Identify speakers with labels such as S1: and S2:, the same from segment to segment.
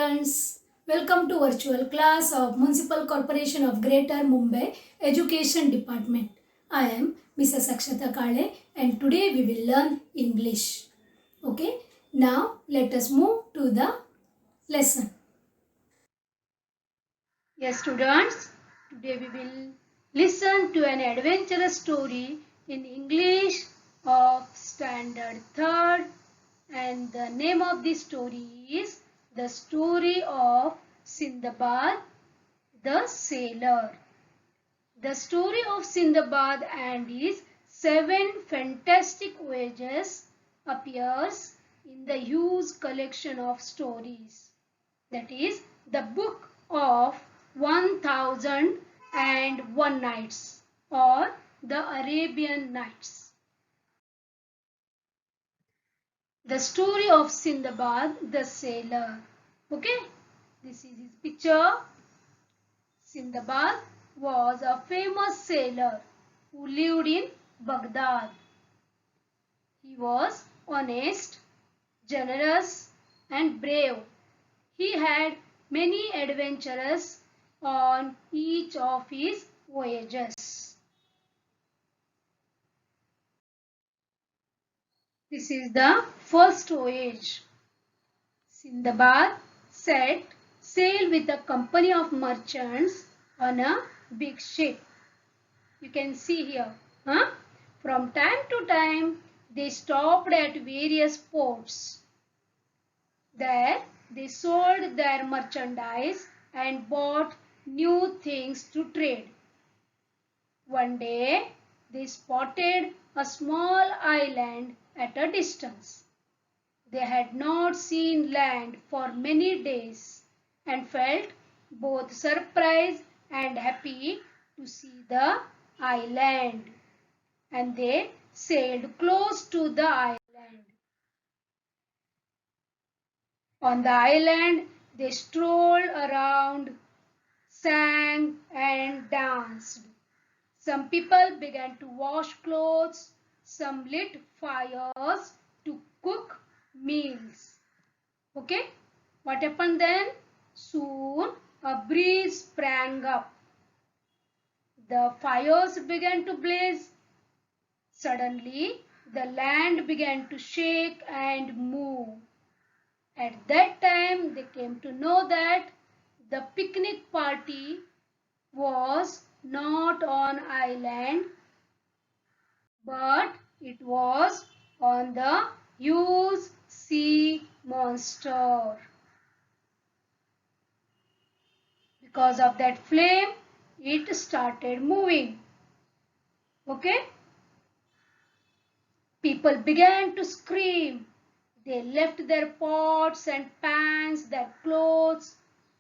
S1: students, welcome to virtual class of Municipal Corporation of Greater Mumbai Education Department. I am Mrs. Akshata Kale and today we will learn English. Okay, now let us move to the lesson. Yes students, today we will listen to an adventurous story in English of Standard 3rd, and the name of this story is The Story of Sindbad the Sailor. The story of Sindbad and his 7 fantastic voyages appears in the huge collection of stories, that is the Book of 1001 Nights or the Arabian Nights. The story of Sindbad the Sailor. Okay, this is his picture. Sindbad was a famous sailor who lived in Baghdad. He was honest, generous and brave. He had many adventures on each of his voyages. This is the first voyage. Sindbad set sail with a company of merchants on a big ship. You can see here. From time to time, they stopped at various ports. There, they sold their merchandise and bought new things to trade. One day, they spotted a small island at a distance. They had not seen land for many days and felt both surprised and happy to see the island. And they sailed close to the island. On the island, they strolled around, sang and danced. Some people began to wash clothes, some lit fires to cook meals. Okay, what happened then? Soon a breeze sprang up. The fires began to blaze. Suddenly, the land began to shake and move. At that time, they came to know that the picnic party was not on island, but it was on the huge sea monster. Because of that flame, it started moving. Okay? People began to scream. They left their pots and pans, their clothes,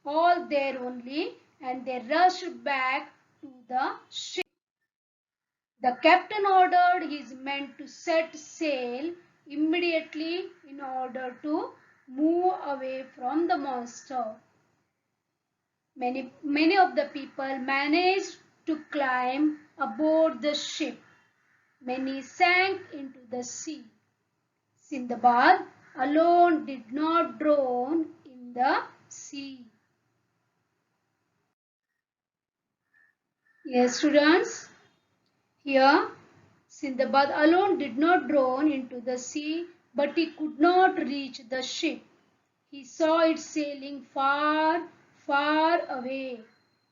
S1: all there only, and they rushed back to the ship. The captain ordered his men to set sail immediately in order to move away from the monster. Many of the people managed to climb aboard the ship. Many sank into the sea. Sindbad alone did not drown in the sea. Yes, students, here Sindbad alone did not drown into the sea, but he could not reach the ship. He saw it sailing far, far away.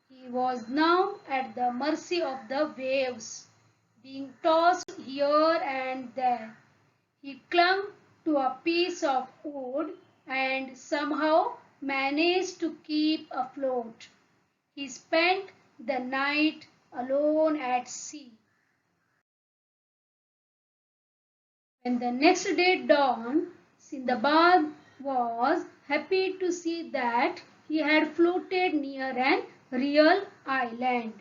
S1: He was now at the mercy of the waves, being tossed here and there. He clung to a piece of wood and somehow managed to keep afloat. He spent the night alone at sea. When the next day dawned, Sindbad was happy to see that he had floated near an real island.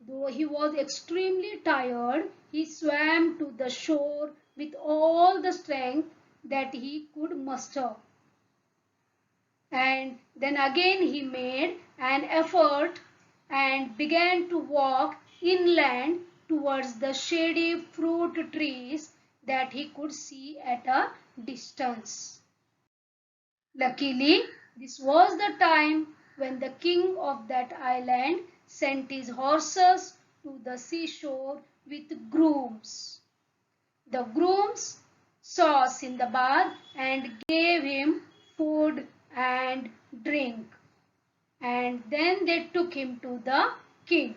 S1: Though he was extremely tired, he swam to the shore with all the strength that he could muster. And then again he made an effort and began to walk inland towards the shady fruit trees that he could see at a distance. Luckily, This was the time when the king of that island sent his horses to the seashore with grooms. The grooms saw Sindbad and gave him food and drink, and then they took him to the king.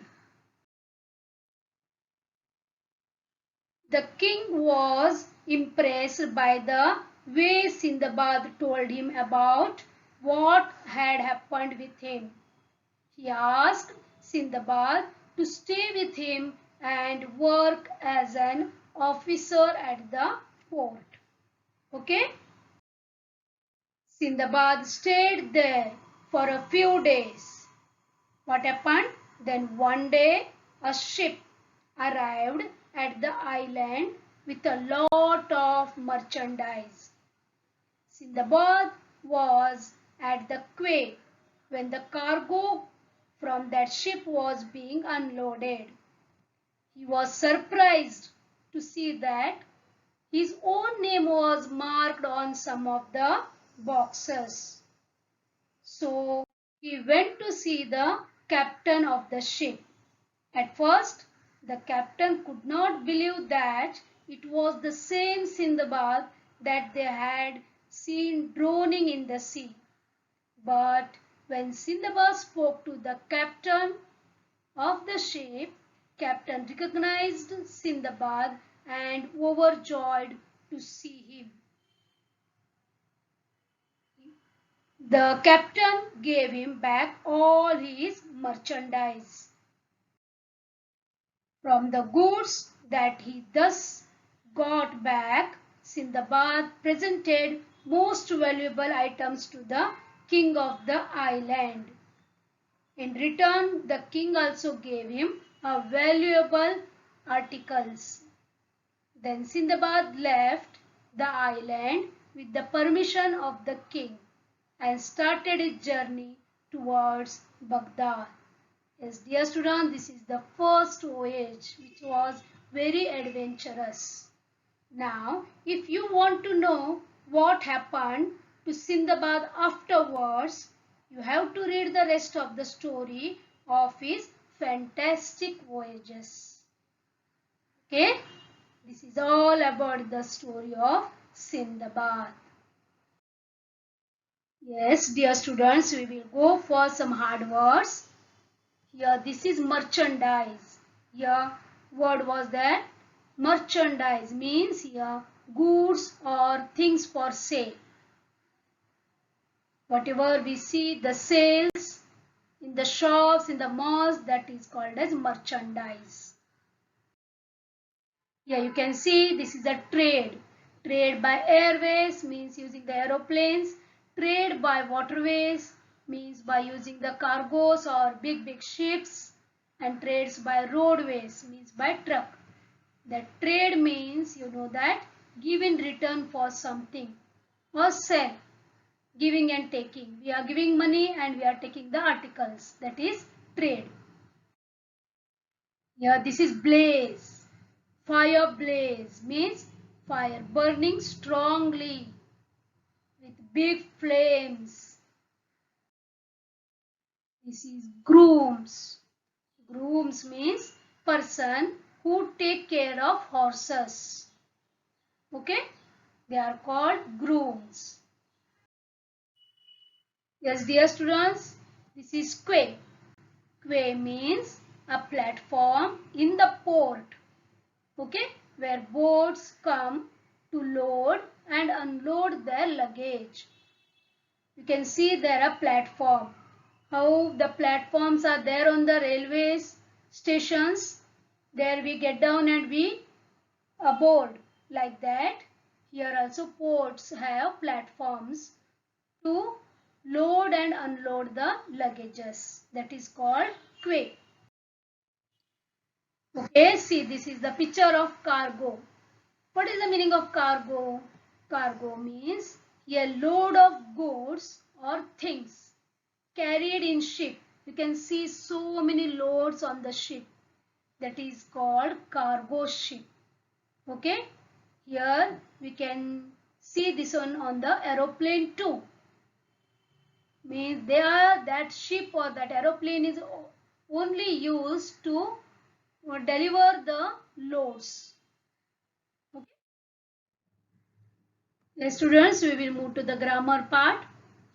S1: The king was impressed by the way Sindbad told him about what had happened with him. He asked Sindbad to stay with him and work as an officer at the port. Okay? Sindbad stayed there for a few days. What happened? Then one day a ship arrived at the island with a lot of merchandise. Sindbad was at the quay when the cargo from that ship was being unloaded. He was surprised to see that his own name was marked on some of the boxes. So he went to see the captain of the ship. At first, the captain could not believe that it was the same Sindbad that they had seen droning in the sea. But when Sindbad spoke to the captain of the ship, captain recognized Sindbad and overjoyed to see him. The captain gave him back all his merchandise. From the goods that he thus got back, Sindbad presented most valuable items to the king of the island. In return, the king also gave him a valuable articles. Then Sindbad left the island with the permission of the king and started his journey towards Baghdad. Yes, dear students, this is the first voyage which was very adventurous. Now, if you want to know what happened to Sindbad afterwards, you have to read the rest of the story of his fantastic voyages. Okay, this is all about the story of Sindbad. Yes, dear students, we will go for some hard words. Here, this is merchandise. Here, word was that merchandise means here goods or things for sale. Whatever we see, the sales in the shops, in the malls, that is called as merchandise. Here you can see this is a trade. Trade by airways means using the aeroplanes. Trade by waterways means by using the cargoes or big ships. And trades by roadways means by truck. That trade means, you know, that give in return for something or sell. Giving and taking. We are giving money and we are taking the articles. That is trade. Here this is blaze. Fire blaze means fire burning strongly with big flames. This is grooms. Grooms means person who take care of horses. Okay? They are called grooms. Yes, dear students, this is quay. Quay means a platform in the port. Okay? Where boats come to load and unload their luggage. You can see there are platform. How the platforms are there on the railways stations. There we get down and we board like that. Here also ports have platforms to load and unload the luggages. That is called quay. Okay, see, this is the picture of cargo. What is the meaning of cargo? Cargo means a load of goods or things carried in ship. You can see so many loads on the ship. That is called cargo ship. Okay, here we can see this one on the aeroplane too. means that ship or that aeroplane is only used to deliver the loads. Okay. Yes, students, we will move to the grammar part.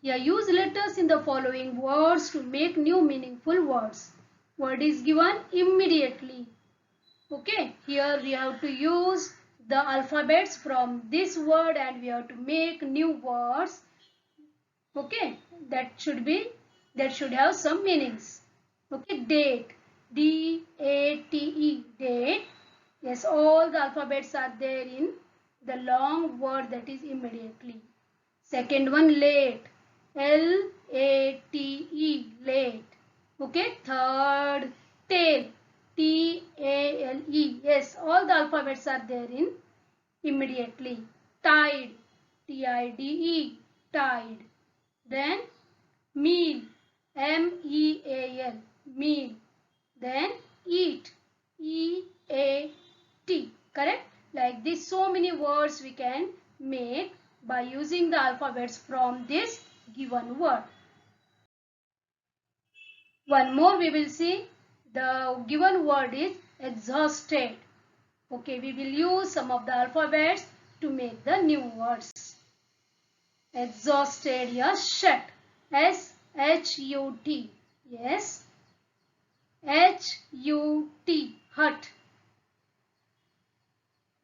S1: Here, use letters in the following words to make new meaningful words. Word is given immediately. Okay, here we have to use the alphabets from this word and we have to make new words. Okay, that should have some meanings. Okay, date, D-A-T-E, date. Yes, all the alphabets are there in the long word, that is immediately. Second one, late, L-A-T-E, late. Okay, third, tail, T-A-L-E. Yes, all the alphabets are there in immediately. Tide, T-I-D-E, tide. Then meal, M-E-A-L, meal. Then eat, E-A-T, correct? Like this, so many words we can make by using the alphabets from this given word. One more we will see. The given word is exhausted. Okay, we will use some of the alphabets to make the new words. Exhausted, yes, shut, S-H-U-T, yes, H-U-T, hut,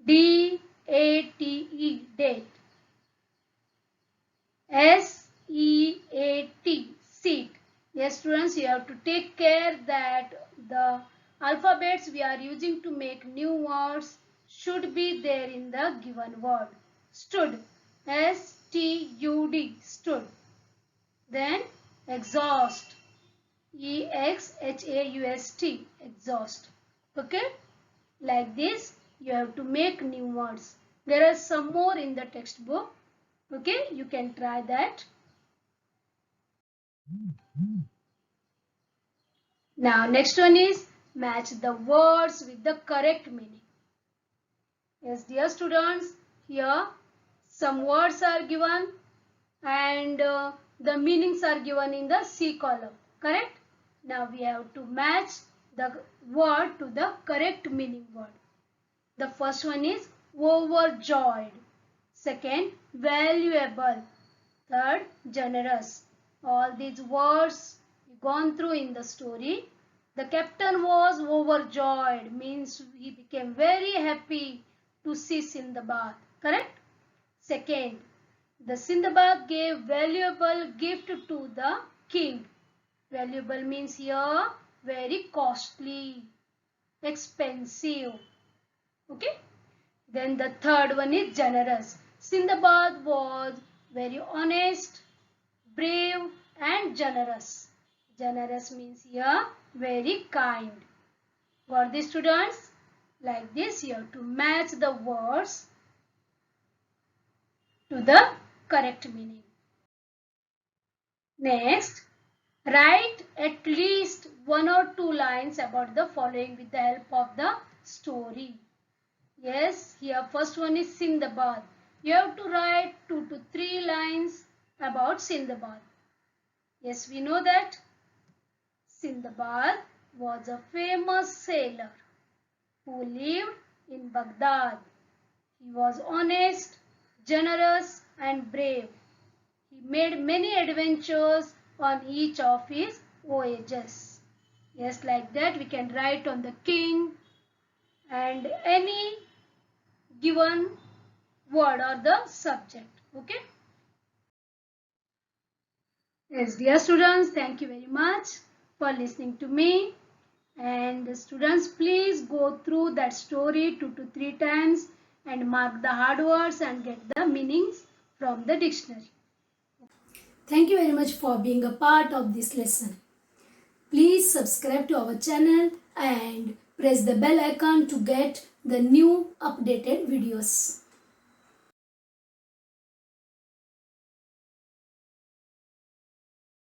S1: D-A-T-E, date, S-E-A-T, seat. Yes, students, you have to take care that the alphabets we are using to make new words should be there in the given word. Stood, S-T-U-D, stood. Then exhaust, E-X-H-A-U-S-T, exhaust. Okay, like this you have to make new words. There are some more in the textbook. Okay, you can try that. Now next one is match the words with the correct meaning. Yes, dear students, here some words are given and the meanings are given in the C column, correct? Now we have to match the word to the correct meaning word. The first one is overjoyed. Second, valuable. Third, generous. All these words gone through in the story. The captain was overjoyed, means he became very happy to see Sindbad, correct? Second, the Sindbad gave valuable gift to the king. Valuable means here very costly, expensive. Okay. Then the third one is generous. Sindbad was very honest, brave and generous. Generous means here very kind. Got this, students? Like this you have to match the words to the correct meaning. Next, write at least 1 or 2 lines about the following with the help of the story. Yes, here first one is Sindbad. You have to write 2 to 3 lines about Sindbad. Yes, we know that Sindbad was a famous sailor who lived in Baghdad. He was honest, generous and brave. He made many adventures on each of his voyages. Yes, like that we can write on the king and any given word or the subject. Okay. Yes, dear students, thank you very much for listening to me. And students, please go through that story 2 to 3 times and mark the hard words and get the meanings from the dictionary. Thank you very much for being a part of this lesson. Please subscribe to our channel and press the bell icon to get the new updated videos.